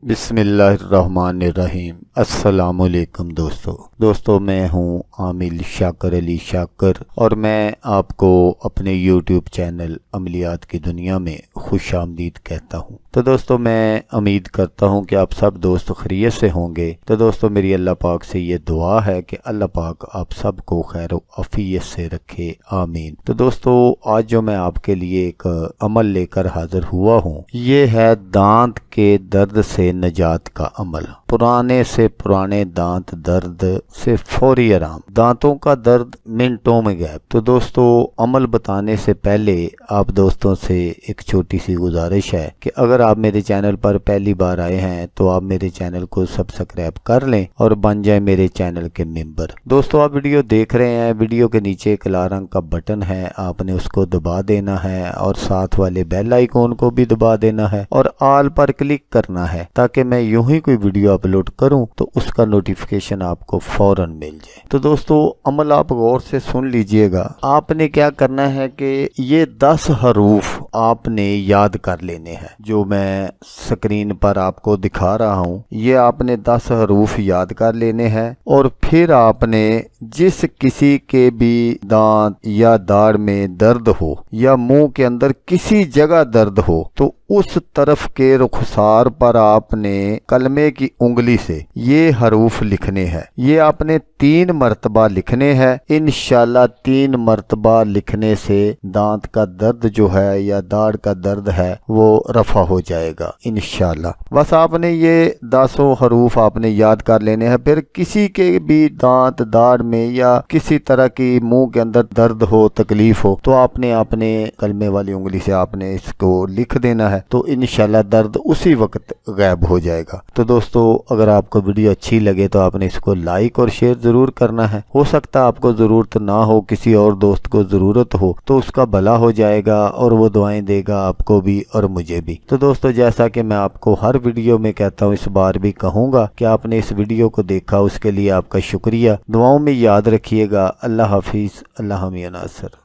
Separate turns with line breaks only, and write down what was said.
بسم اللہ الرحمن الرحیم۔ السلام علیکم دوستو میں ہوں عامل شاکر علی شاکر اور میں آپ کو اپنے یوٹیوب چینل عملیات کی دنیا میں خوش آمدید کہتا ہوں۔ تو دوستو میں امید کرتا ہوں کہ آپ سب دوست خیریت سے ہوں گے۔ تو دوستو میری اللہ پاک سے یہ دعا ہے کہ اللہ پاک آپ سب کو خیر و عافیت سے رکھے، آمین۔ تو دوستو آج جو میں آپ کے لیے ایک عمل لے کر حاضر ہوا ہوں، یہ ہے دانت کے درد سے نجات کا عمل۔ پرانے سے پرانے دانت درد سے فوری آرام، دانتوں کا درد منٹوں میں غائب۔ تو دوستو عمل بتانے سے پہلے آپ دوستوں سے ایک چھوٹی سی گزارش ہے کہ اگر آپ میرے چینل پر پہلی بار آئے ہیں تو آپ میرے چینل کو سبسکرائب کر لیں اور بن جائیں میرے چینل کے ممبر۔ دوستو آپ ویڈیو دیکھ رہے ہیں، ویڈیو کے نیچے ایک لال رنگ کا بٹن ہے، آپ نے اس کو دبا دینا ہے اور ساتھ والے بیل آئیکن کو بھی دبا دینا ہے اور آل پر کلک کرنا ہے تاکہ میں یوں ہی کوئی ویڈیو اپلوڈ کروں تو اس کا نوٹیفیکیشن آپ کو فوراً مل جائے۔ تو دوستو عمل آپ غور سے سن لیجئے گا۔ آپ نے کیا کرنا ہے کہ یہ 10 حروف آپ نے یاد کر لینے ہیں جو میں سکرین پر آپ کو دکھا رہا ہوں۔ یہ آپ نے 10 حروف یاد کر لینے ہیں اور پھر آپ نے جس کسی کے بھی دانت یا داڑھ میں درد ہو یا منہ کے اندر کسی جگہ درد ہو تو اس طرف کے رخسار پر آپ نے کلمے کی انگلی سے یہ حروف لکھنے ہیں۔ یہ آپ نے 3 مرتبہ لکھنے ہیں۔ انشاءاللہ 3 مرتبہ لکھنے سے دانت کا درد جو ہے یا داڑھ کا درد ہے وہ رفع ہو جائے گا انشاءاللہ۔ بس آپ نے یہ 10 حروف آپ نے یاد کر لینے ہیں۔ پھر کسی کے بھی دانت داڑھ میں یا کسی طرح کی منہ کے اندر درد ہو، تکلیف ہو تو آپ نے اپنے کلمے والی انگلی سے آپ نے اس کو لکھ دینا ہے تو انشاءاللہ درد اسی وقت غائب ہو جائے گا۔ تو دوستو اگر آپ کو ویڈیو اچھی لگے تو آپ نے اس کو لائک اور شیئر ضرور کرنا ہے۔ ہو سکتا ہے آپ کو ضرورت نہ ہو، کسی اور دوست کو ضرورت ہو تو اس کا بھلا ہو جائے گا اور وہ دعائیں دے گا آپ کو بھی اور مجھے بھی۔ تو دوستو جیسا کہ میں آپ کو ہر ویڈیو میں کہتا ہوں، اس بار بھی کہوں گا کہ آپ نے اس ویڈیو کو دیکھا، اس کے لیے آپ کا شکریہ۔ دعاؤں میں یاد رکھیے گا۔ اللہ حافظ، اللہ حامی ناصر۔